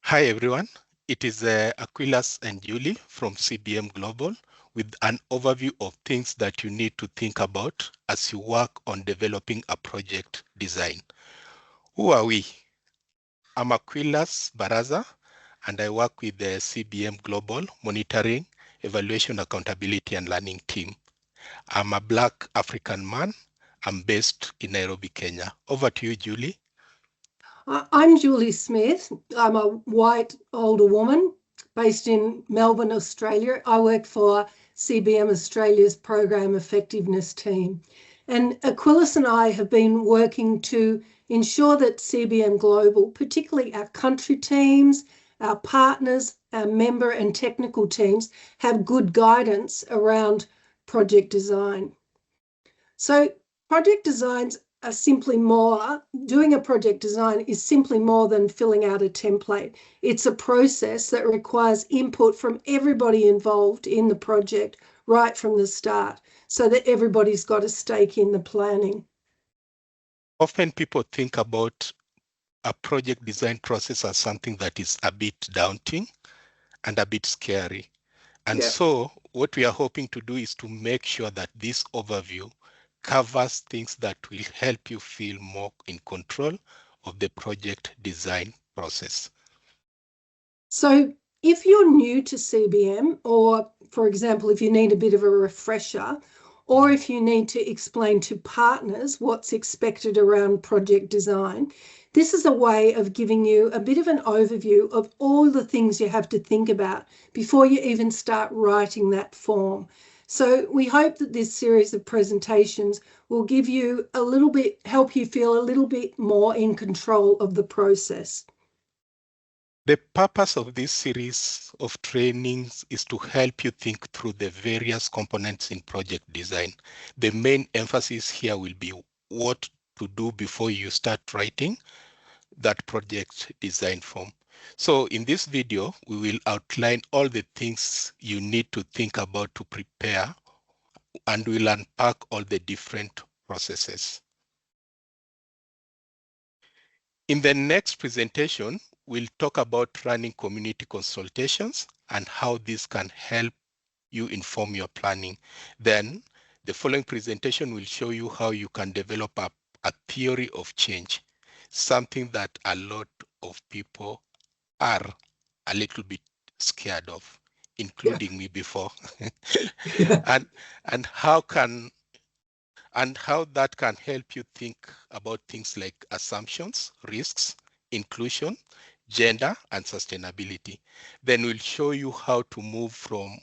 Hi, everyone. It is Acquilus and Julie from CBM-Global with an overview of things that you need to think about as you work on developing a project design. Who are we? I'm Acquilus Barasa, and I work with the CBM-Global Monitoring, Evaluation, Accountability, and Learning team. I'm a Black African man. I'm based in Nairobi, Kenya. Over to you, Julie. I'm Julie Smith. I'm a white older woman based in Melbourne, Australia. I work for CBM Australia's Program Effectiveness team. And Acquilus and I have been working to ensure that CBM Global, particularly our country teams, our partners, our member and technical teams, have good guidance around project design. So project designs are simply more, doing a project design is simply more than filling out a template. It's a process that requires input from everybody involved in the project right from the start so that everybody's got a stake in the planning. Often people think about a project design process as something that is a bit daunting and a bit scary. And so what we are hoping to do is to make sure that this overview covers things that will help you feel more in control of the project design process. So if you're new to CBM, or for example, if you need a bit of a refresher, or if you need to explain to partners what's expected around project design, this is a way of giving you a bit of an overview of all the things you have to think about before you even start writing that form. So we hope that this series of presentations will give you a little bit, help you feel a little bit more in control of the process. The purpose of this series of trainings is to help you think through the various components in project design. The main emphasis here will be what to do before you start writing that project design form. So in this video, we will outline all the things you need to think about to prepare, and we'll unpack all the different processes. In the next presentation, we'll talk about running community consultations and how this can help you inform your planning. Then the following presentation will show you how you can develop a theory of change, something that a lot of people are a little bit scared of, including me before. and how that can help you think about things like assumptions, risks, inclusion, gender, and sustainability. Then we'll show you how to move from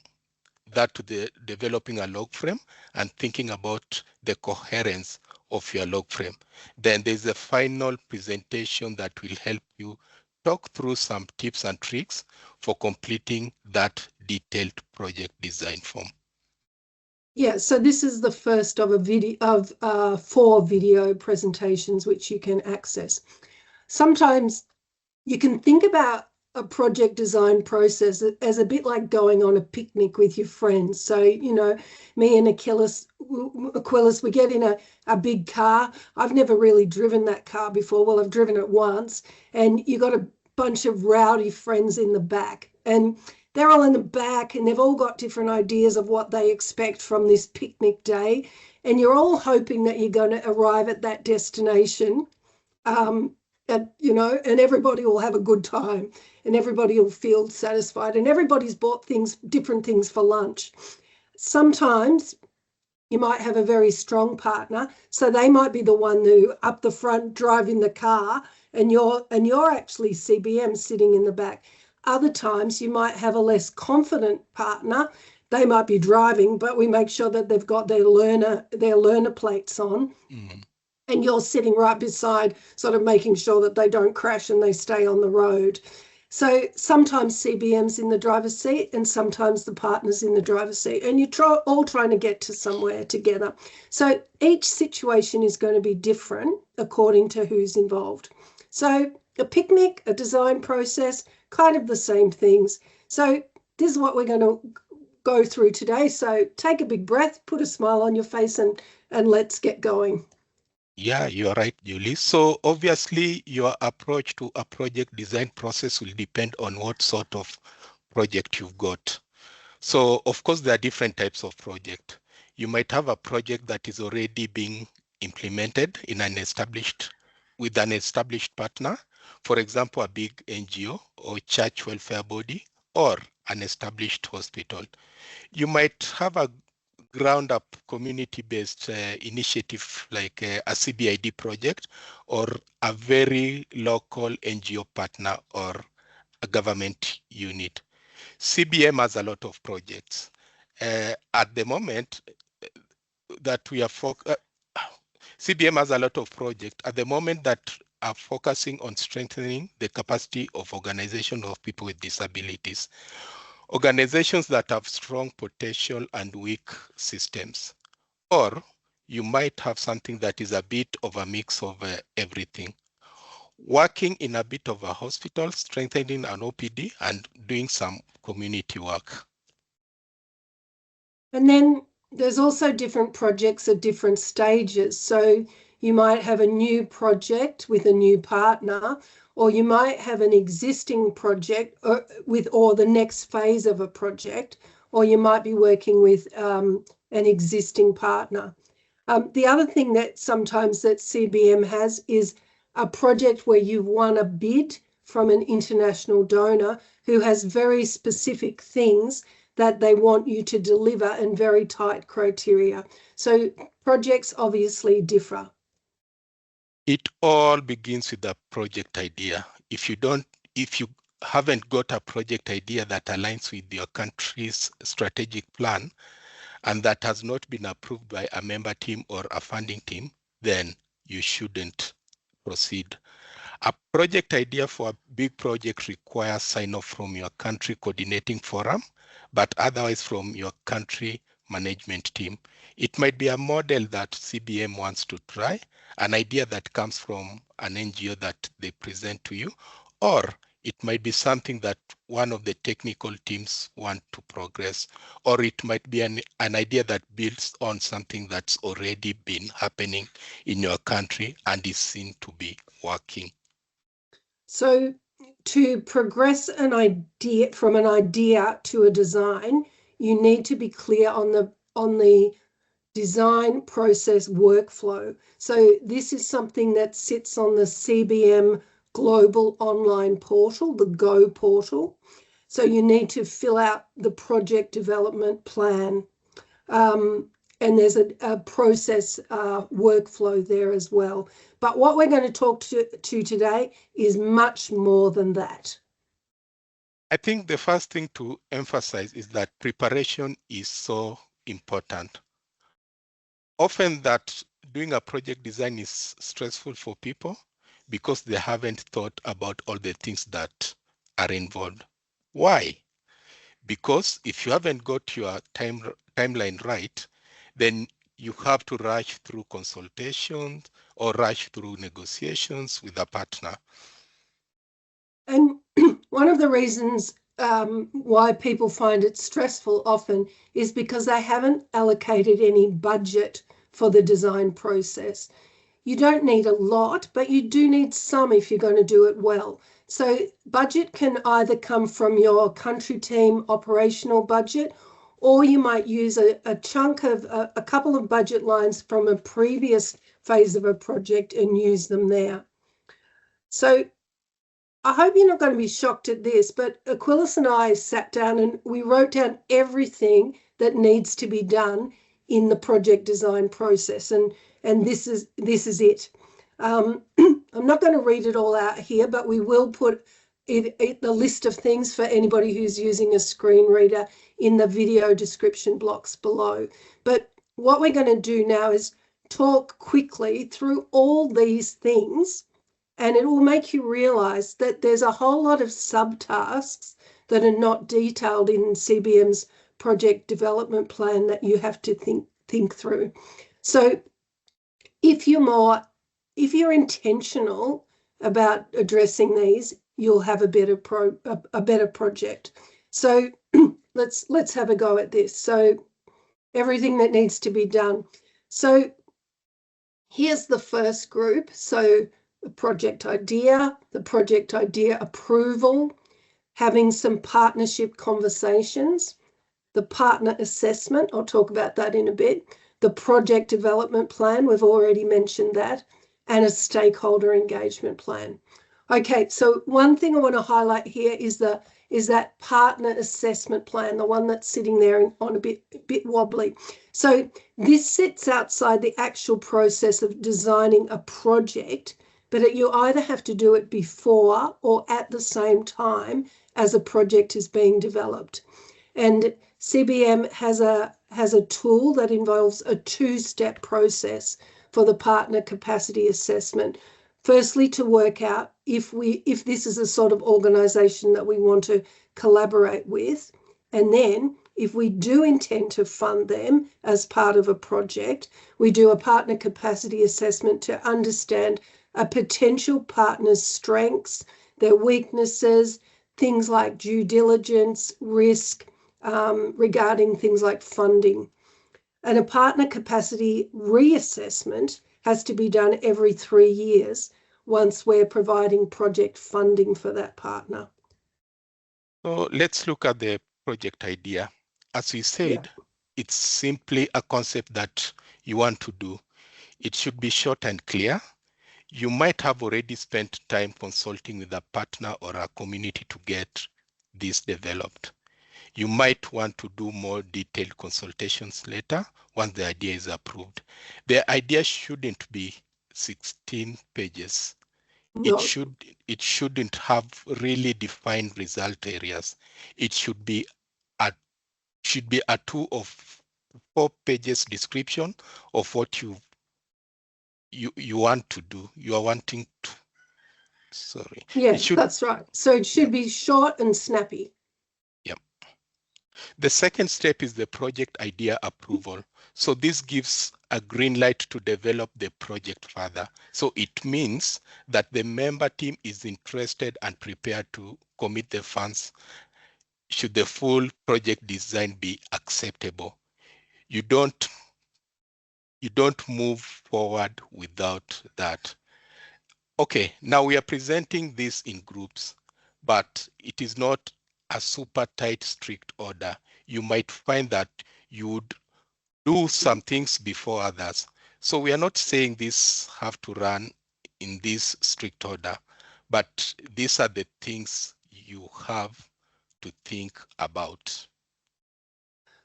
that to developing a log frame and thinking about the coherence of your log frame. Then there's a final presentation that will help you talk through some tips and tricks for completing that detailed project design form. Yeah, so this is the first of a video of 4 video presentations which you can access. Sometimes you can think about a project design process as a bit like going on a picnic with your friends. So, you know, me and Acquilus, we get in a big car. I've never really driven that car before. Well, I've driven it once, and you got a bunch of rowdy friends in the back, and they're all in the back, and they've all got different ideas of what they expect from this picnic day. And you're all hoping that you're going to arrive at that destination, and everybody will have a good time, and everybody will feel satisfied, and everybody's bought different things for lunch. Sometimes you might have a very strong partner, so they might be the one who up the front driving the car, and you're actually CBM sitting in the back. Other times you might have a less confident partner. They might be driving, but we make sure that they've got their learner plates on. And you're sitting right beside, sort of making sure that they don't crash and they stay on the road. So sometimes CBM's in the driver's seat and sometimes the partner's in the driver's seat, and you're all trying to get to somewhere together. So each situation is going to be different according to who's involved. So a picnic, a design process, kind of the same things. So this is what we're going to go through today. So take a big breath, put a smile on your face, and let's get going. Yeah, you're right, Julie. So obviously your approach to a project design process will depend on what sort of project you've got. So of course there are different types of project. You might have a project that is already being implemented in with an established partner, for example, a big NGO or church welfare body or an established hospital. You might have a ground up community-based initiative like a CBID project or a very local NGO partner or a government unit. CBM has a lot of projects. At the moment that we are CBM has a lot of projects at the moment that are focusing on strengthening the capacity of organization of people with disabilities. Organizations that have strong potential and weak systems. Or you might have something that is a bit of a mix of everything. Working in a bit of a hospital, strengthening an OPD, and doing some community work. And then there's also different projects at different stages. So you might have a new project with a new partner, or you might have an existing project or the next phase of a project, or you might be working with an existing partner. The other thing that sometimes that CBM has is a project where you've won a bid from an international donor who has very specific things that they want you to deliver and very tight criteria. So projects obviously differ. It all begins with a project idea. If you haven't got a project idea that aligns with your country's strategic plan and that has not been approved by a member team or a funding team, then you shouldn't proceed. A project idea for a big project requires sign-off from your country coordinating forum, but otherwise from your country management team. It might be a model that CBM wants to try, an idea that comes from an NGO that they present to you, or it might be something that one of the technical teams want to progress, or it might be an idea that builds on something that's already been happening in your country and is seen to be working. So to progress an idea from an idea to a design, you need to be clear on the design process workflow. So this is something that sits on the CBM Global online portal, the Go portal. So you need to fill out the project development plan. And there's a process workflow there as well. But what we're going to talk to today is much more than that. I think the first thing to emphasize is that preparation is so important. Often that doing a project design is stressful for people because they haven't thought about all the things that are involved. Why? Because if you haven't got your timeline right, then you have to rush through consultations or rush through negotiations with a partner. And one of the reasons why people find it stressful often is because they haven't allocated any budget for the design process. You don't need a lot, but you do need some if you're going to do it well. So budget can either come from your country team operational budget, or you might use a chunk of a couple of budget lines from a previous phase of a project and use them there. So I hope you're not going to be shocked at this, but Acquilus and I sat down and we wrote down everything that needs to be done in the project design process, and this is it. I'm not going to read it all out here, but we will put the list of things for anybody who's using a screen reader in the video description blocks below. But what we're going to do now is talk quickly through all these things, and it will make you realize that there's a whole lot of subtasks that are not detailed in CBM's project development plan that you have to think through. So if you're intentional about addressing these, you'll have a better project. So let's have a go at this. So everything that needs to be done. So Here's the first group. So the project idea approval, having some partnership conversations, the partner assessment, I'll talk about that in a bit, the project development plan, we've already mentioned that, and a stakeholder engagement plan. Okay, so one thing I want to highlight here is that partner assessment plan, the one that's sitting there on a bit wobbly. So this sits outside the actual process of designing a project, but you either have to do it before or at the same time as a project is being developed. And CBM has a tool that involves a two-step process for the partner capacity assessment. Firstly, to work out if this is a sort of organisation that we want to collaborate with, and then if we do intend to fund them as part of a project, we do a partner capacity assessment to understand a potential partner's strengths, their weaknesses, things like due diligence, risk, regarding things like funding. And a partner capacity reassessment has to be done every 3 years once we're providing project funding for that partner. So let's look at the project idea. As we said, it's simply a concept that you want to do. It should be short and clear. You might have already spent time consulting with a partner or a community to get this developed. You might want to do more detailed consultations later once the idea is approved. The idea shouldn't be 16 pages. No. It shouldn't have really defined result areas. It should be a 2 of 4 pages description of what you want to do. You are wanting to. Sorry. Yeah, that's right. So it should be short and snappy. Yeah. The second step is the project idea approval. So this gives a green light to develop the project further. So it means that the member team is interested and prepared to commit the funds should the full project design be acceptable. You don't move forward without that. Okay, now we are presenting this in groups, but it is not a super tight, strict order. You might find that you would do some things before others. So we are not saying this have to run in this strict order, but these are the things you have to think about.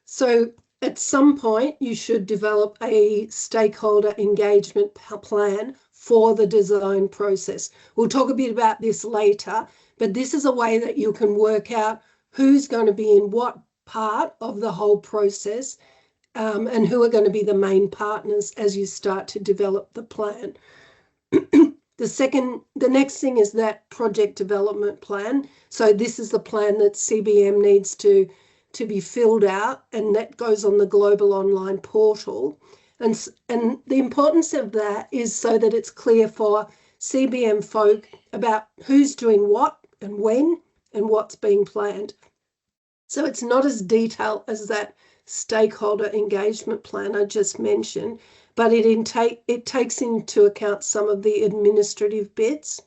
So at some point, you should develop a stakeholder engagement plan for the design process. We'll talk a bit about this later, but this is a way that you can work out who's going to be in what part of the whole process, and who are going to be the main partners as you start to develop the plan. The next thing is that project development plan. So this is the plan that CBM needs to be filled out, and that goes on the global online portal. And the importance of that is so that it's clear for CBM folk about who's doing what and when and what's being planned. So it's not as detailed as that stakeholder engagement plan I just mentioned, but it takes into account some of the administrative bits,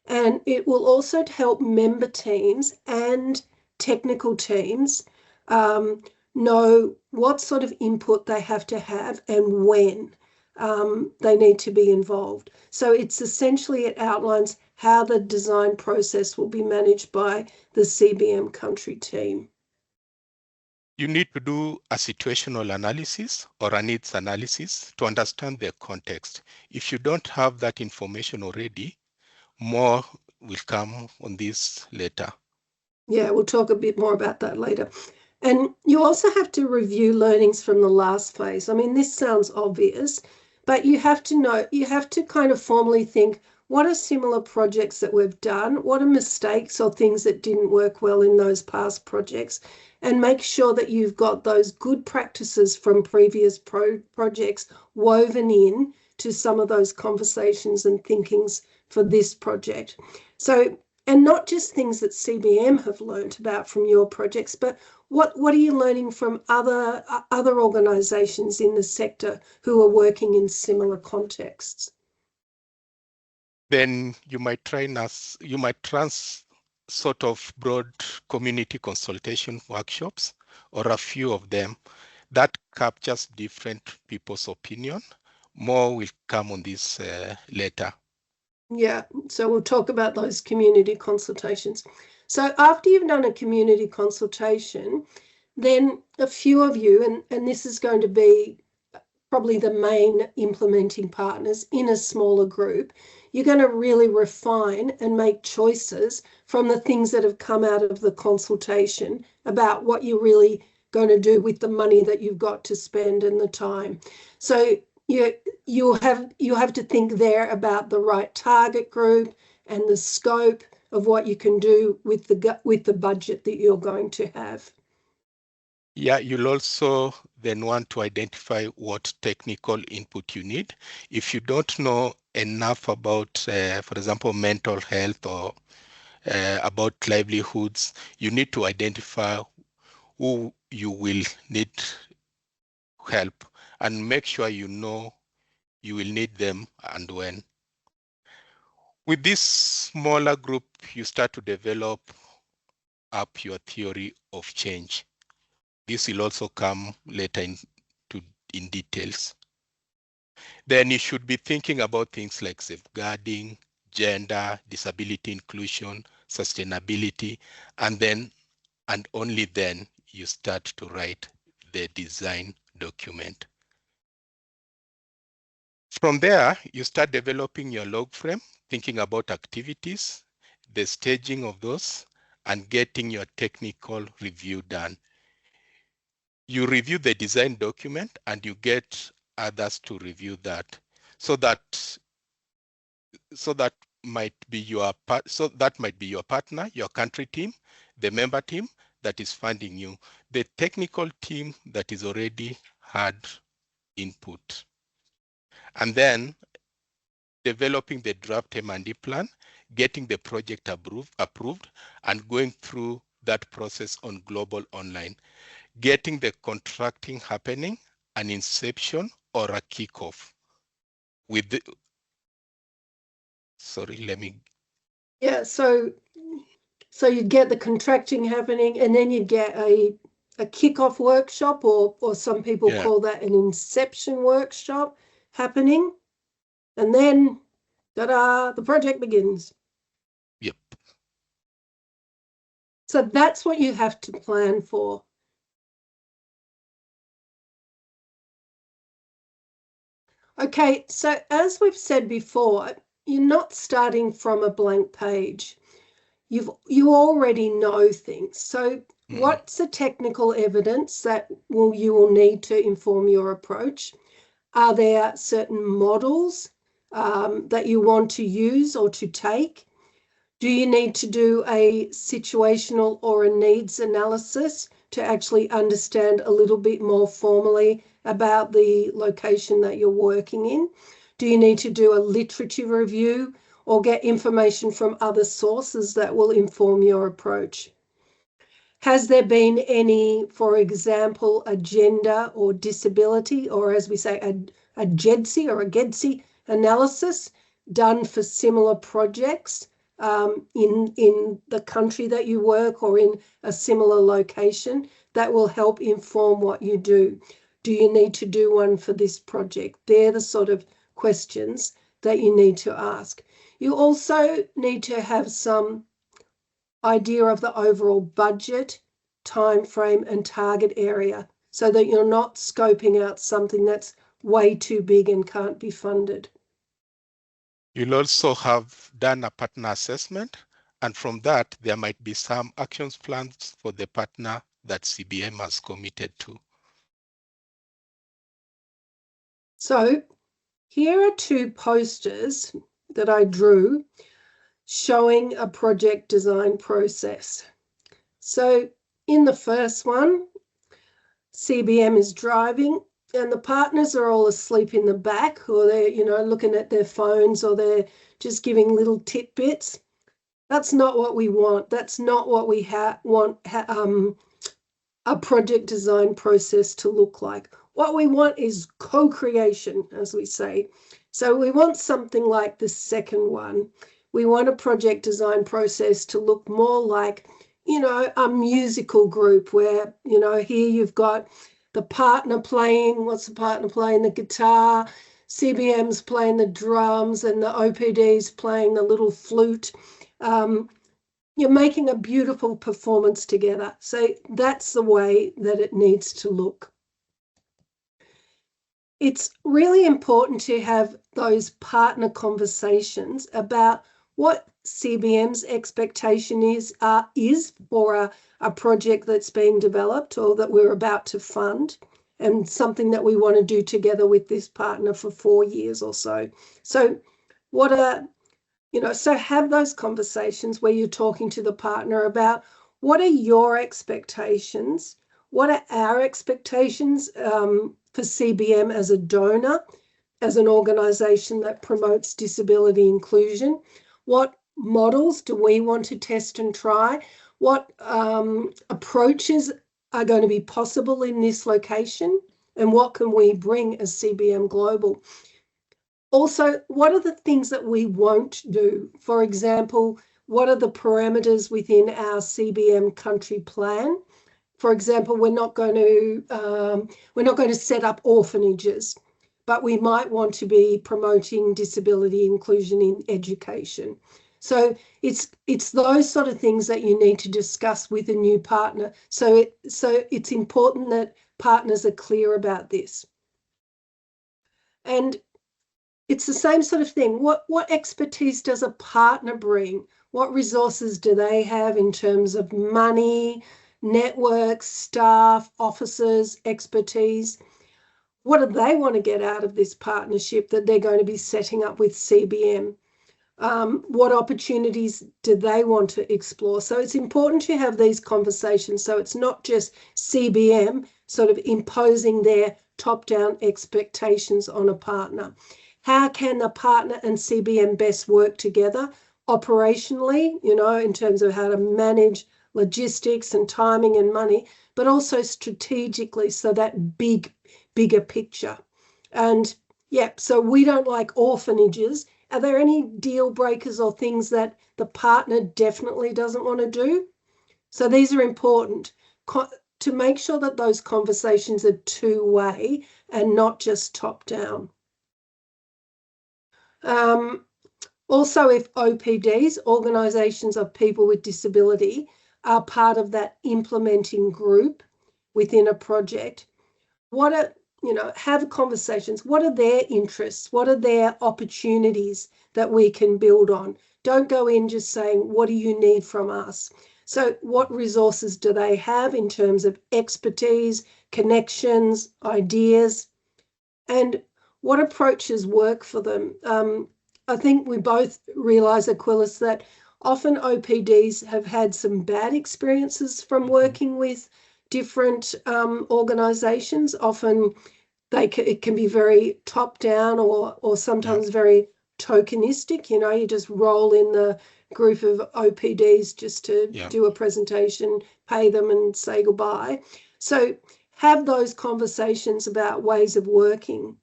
and it will also help member teams and technical teams know what sort of input they have to have and when they need to be involved. So it's essentially, it outlines how the design process will be managed by the CBM country team. You need to do a situational analysis or a needs analysis to understand the context. If you don't have that information already, more will come on this later. Yeah, we'll talk a bit more about that later. And you also have to review learnings from the last phase. I mean, this sounds obvious, but you have to kind of formally think, what are similar projects that we've done? What are mistakes or things that didn't work well in those past projects? And make sure that you've got those good practices from previous projects woven in to some of those conversations and thinkings for this project. So And not just things that CBM have learnt about from your projects, but what are you learning from other organisations in the sector who are working in similar contexts? Then you might trans sort of broad community consultation workshops, or a few of them that captures different people's opinion. More will come on this later. Yeah, so we'll talk about those community consultations. So after you've done a community consultation, then a few of you, and this is going to be probably the main implementing partners in a smaller group, you're going to really refine and make choices from the things that have come out of the consultation about what you're really going to do with the money that you've got to spend and the time. So you have to think there about the right target group and the scope of what you can do with the budget that you're going to have. Yeah, you'll also then want to identify what technical input you need. If you don't know enough about, for example, mental health or about livelihoods, you need to identify who you will need help and make sure you know you will need them and when. With this smaller group, you start to develop up your theory of change. This will also come later in details. Then you should be thinking about things like safeguarding, gender, disability inclusion, sustainability, and only then you start to write the design document. From there, you start developing your log frame, thinking about activities, the staging of those, and getting your technical review done. You review the design document and you get others to review that. So that might be your partner, your country team, the member team that is funding you, the technical team that is already had input. And then developing the draft M&E plan, getting the project approved, and going through that process on Global Online, getting the contracting happening, an inception or a kickoff. Yeah, so you get the contracting happening, and then you get a kickoff workshop, or some people call that an inception workshop happening, and then ta-da, the project begins. Yep. So that's what you have to plan for. Okay, so as we've said before, you're not starting from a blank page. You already know things. So what's the technical evidence that you will need to inform your approach? Are there certain models that you want to use or to take? Do you need to do a situational or a needs analysis to actually understand a little bit more formally about the location that you're working in? Do you need to do a literature review or get information from other sources that will inform your approach? Has there been any, for example, a gender or disability, or as we say, a GEDSI or a GEDSI analysis done for similar projects in the country that you work or in a similar location that will help inform what you do? Do you need to do one for this project? They're the sort of questions that you need to ask. You also need to have some idea of the overall budget, time frame, and target area so that you're not scoping out something that's way too big and can't be funded. You'll also have done a partner assessment, and from that, there might be some action plans for the partner that CBM has committed to. So here are two posters that I drew showing a project design process. So in the first one, CBM is driving and the partners are all asleep in the back, or they're, looking at their phones, or they're just giving little tidbits. That's not what we want. That's not what we want a project design process to look like. What we want is co-creation, as we say. So we want something like the second one. We want a project design process to look more like, a musical group where, here you've got the partner playing, what's the partner playing? The guitar, CBM's playing the drums, and the OPD's playing the little flute. You're making a beautiful performance together. So that's the way that it needs to look. It's really important to have those partner conversations about what CBM's expectation is for a project that's being developed or that we're about to fund, and something that we want to do together with this partner for 4 years or so. So so have those conversations where you're talking to the partner about what are your expectations, what are our expectations for CBM as a donor, as an organisation that promotes disability inclusion, what models do we want to test and try, what approaches are going to be possible in this location, and what can we bring as CBM Global. Also, what are the things that we won't do? For example, what are the parameters within our CBM country plan? For example, we're not going to set up orphanages, but we might want to be promoting disability inclusion in education. So it's those sort of things that you need to discuss with a new partner. So it's important that partners are clear about this. And it's the same sort of thing. What expertise does a partner bring? What resources do they have in terms of money, networks, staff, officers, expertise? What do they want to get out of this partnership that they're going to be setting up with CBM? What opportunities do they want to explore? So it's important to have these conversations so it's not just CBM sort of imposing their top-down expectations on a partner. How can the partner and CBM best work together operationally, in terms of how to manage logistics and timing and money, but also strategically, so that bigger picture. And so we don't like orphanages. Are there any deal breakers or things that the partner definitely doesn't want to do? So these are important to make sure that those conversations are two-way and not just top-down. Also, if OPDs, organisations of people with disability, are part of that implementing group within a project, have conversations. What are their interests? What are their opportunities that we can build on? Don't go in just saying, what do you need from us? So what resources do they have in terms of expertise, connections, ideas, and what approaches work for them? I think we both realise, Acquilus, that often OPDs have had some bad experiences from working with different organisations. Often it can be very top-down or sometimes very tokenistic. You just roll in the group of OPDs just to do a presentation, pay them and say goodbye. So have those conversations about ways of working.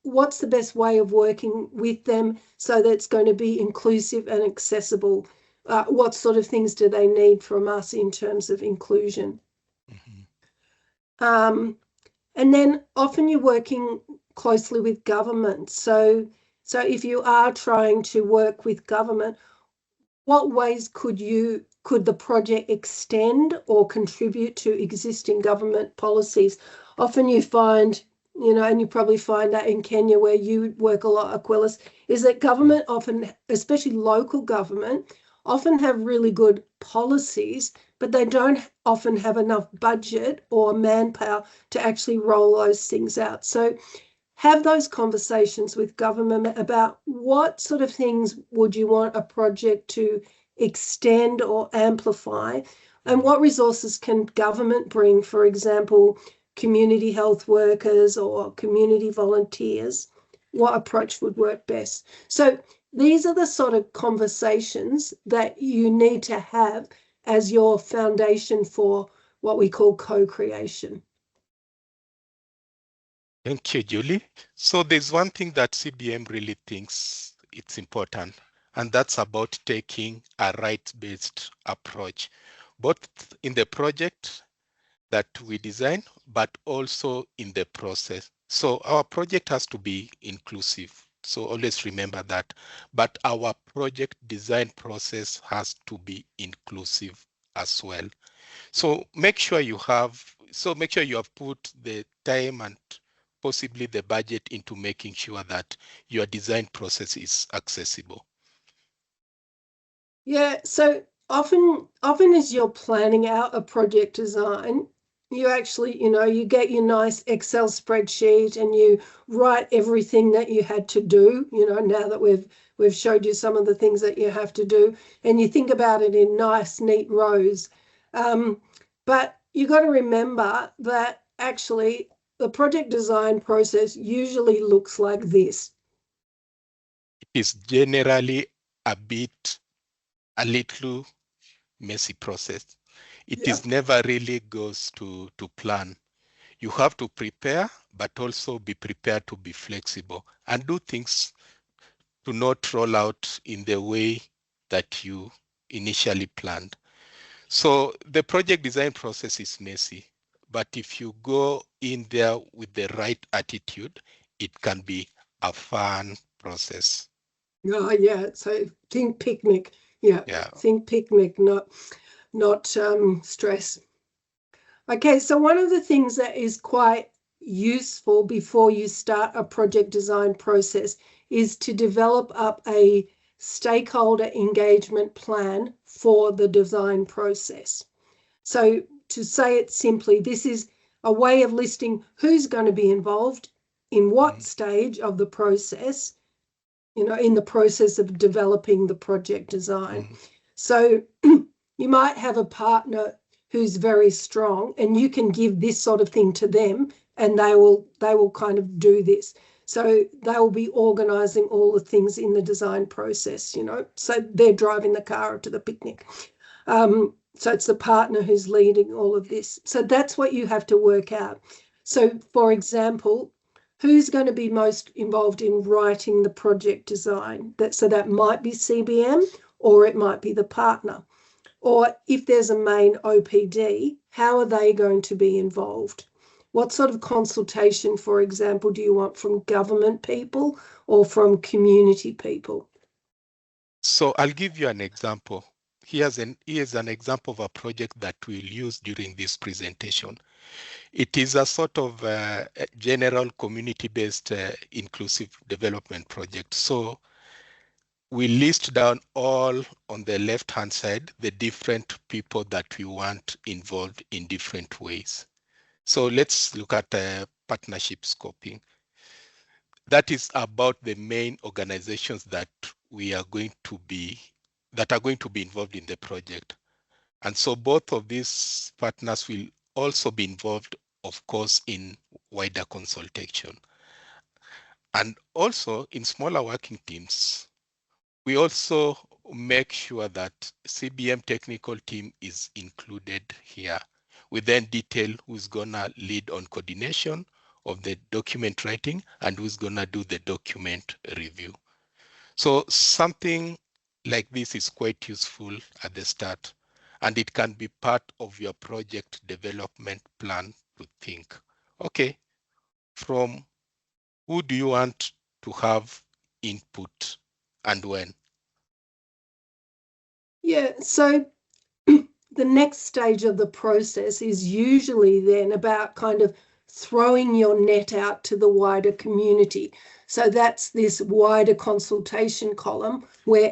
What's the best way of working with them so that it's going to be inclusive and accessible? What sort of things do they need from us in terms of inclusion? And then often you're working closely with government. So if you are trying to work with government, what ways could the project extend or contribute to existing government policies? Often you find, and you probably find that in Kenya where you work a lot, Acquilus, is that government often, especially local government, often have really good policies, but they don't often have enough budget or manpower to actually roll those things out. So have those conversations with government about what sort of things would you want a project to extend or amplify, and what resources can government bring, for example, community health workers or community volunteers. What approach would work best? So these are the sort of conversations that you need to have as your foundation for what we call co-creation. Thank you, Julie. So there's one thing that CBM really thinks it's important, and that's about taking a right-based approach, both in the project that we design, but also in the process. So our project has to be inclusive. So always remember that. But our project design process has to be inclusive as well. So make sure you have put the time and possibly the budget into making sure that your design process is accessible. Yeah, so often as you're planning out a project design, you actually, you get your nice Excel spreadsheet and you write everything that you had to do, now that we've showed you some of the things that you have to do, and you think about it in nice, neat rows. But you got to remember that actually the project design process usually looks like this. It is generally a little messy process. It is never really goes to plan. You have to prepare, but also be prepared to be flexible and do things to not roll out in the way that you initially planned. So the project design process is messy, but if you go in there with the right attitude, it can be a fun process. Oh, yeah. So think picnic. Yeah. Think picnic, not stress. Okay, so one of the things that is quite useful before you start a project design process is to develop up a stakeholder engagement plan for the design process. So to say it simply, this is a way of listing who's going to be involved in what stage of the process, in the process of developing the project design. So you might have a partner who's very strong and you can give this sort of thing to them and they will kind of do this. So they will be organizing all the things in the design process, so they're driving the car to the picnic. So it's the partner who's leading all of this. So that's what you have to work out. So for example, who's going to be most involved in writing the project design? So that might be CBM or it might be the partner. Or if there's a main OPD, how are they going to be involved? What sort of consultation, for example, do you want from government people or from community people? So I'll give you an example. Here's an example of a project that we'll use during this presentation. It is a sort of general community-based inclusive development project. So we list down all on the left-hand side, the different people that we want involved in different ways. So let's look at partnership scoping. That is about the main organizations that are going to be involved in the project. And so both of these partners will also be involved, of course, in wider consultation. And also in smaller working teams, we also make sure that CBM technical team is included here. We then detail who's gonna lead on coordination of the document writing and who's gonna do the document review. So something like this is quite useful at the start, and it can be part of your project development plan to think, okay, from who do you want to have input and when? Yeah, so the next stage of the process is usually then about kind of throwing your net out to the wider community. So that's this wider consultation column where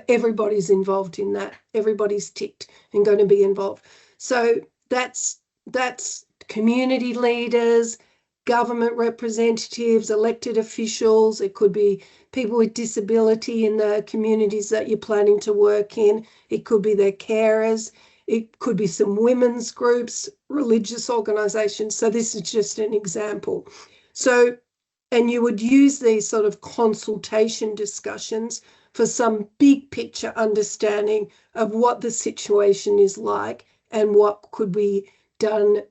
everybody's involved in that. Everybody's ticked and going to be involved. So that's community leaders, government representatives, elected officials. It could be people with disability in the communities that you're planning to work in. It could be their carers. It could be some women's groups, religious organizations. So this is just an example. So And you would use these sort of consultation discussions for some big picture understanding of what the situation is like and what could be done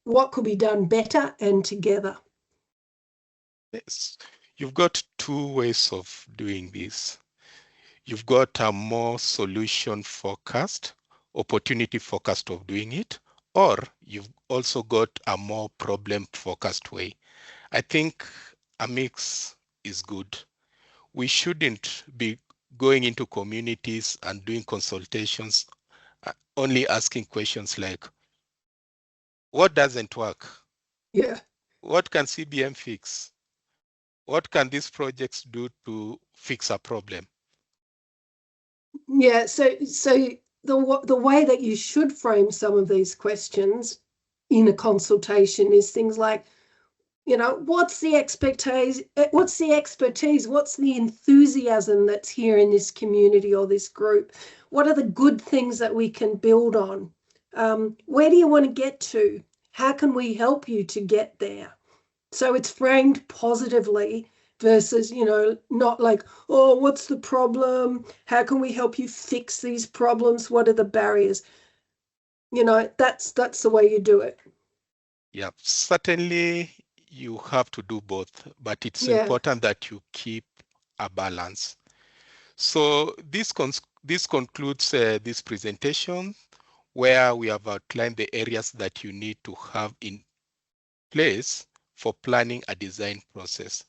better and together. Yes. You've got two ways of doing this. You've got a more solution focused, opportunity focused of doing it, or you've also got a more problem focused way. I think a mix is good. We shouldn't be going into communities and doing consultations, only asking questions like, what doesn't work? Yeah. What can CBM fix? What can these projects do to fix a problem? Yeah, so the way that you should frame some of these questions in a consultation is things like, what's the expertise, what's the enthusiasm that's here in this community or this group? What are the good things that we can build on? Where do you want to get to? How can we help you to get there? So it's framed positively versus, not like, oh, what's the problem? How can we help you fix these problems? What are the barriers? That's the way you do it. Yeah, certainly you have to do both, but it's Yeah. important that you keep a balance. So this concludes this presentation where we have outlined the areas that you need to have in place for planning a design process.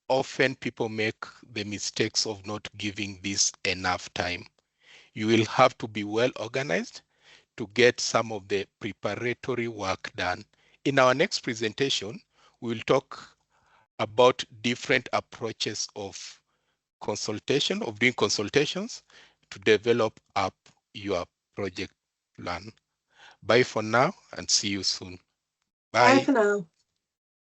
Often people make the mistakes of not giving this enough time. You will have to be well organized to get some of the preparatory work done. In our next presentation, we will talk about different approaches of doing consultations to develop up your project plan. Bye for now and see you soon. Bye Bye. for now.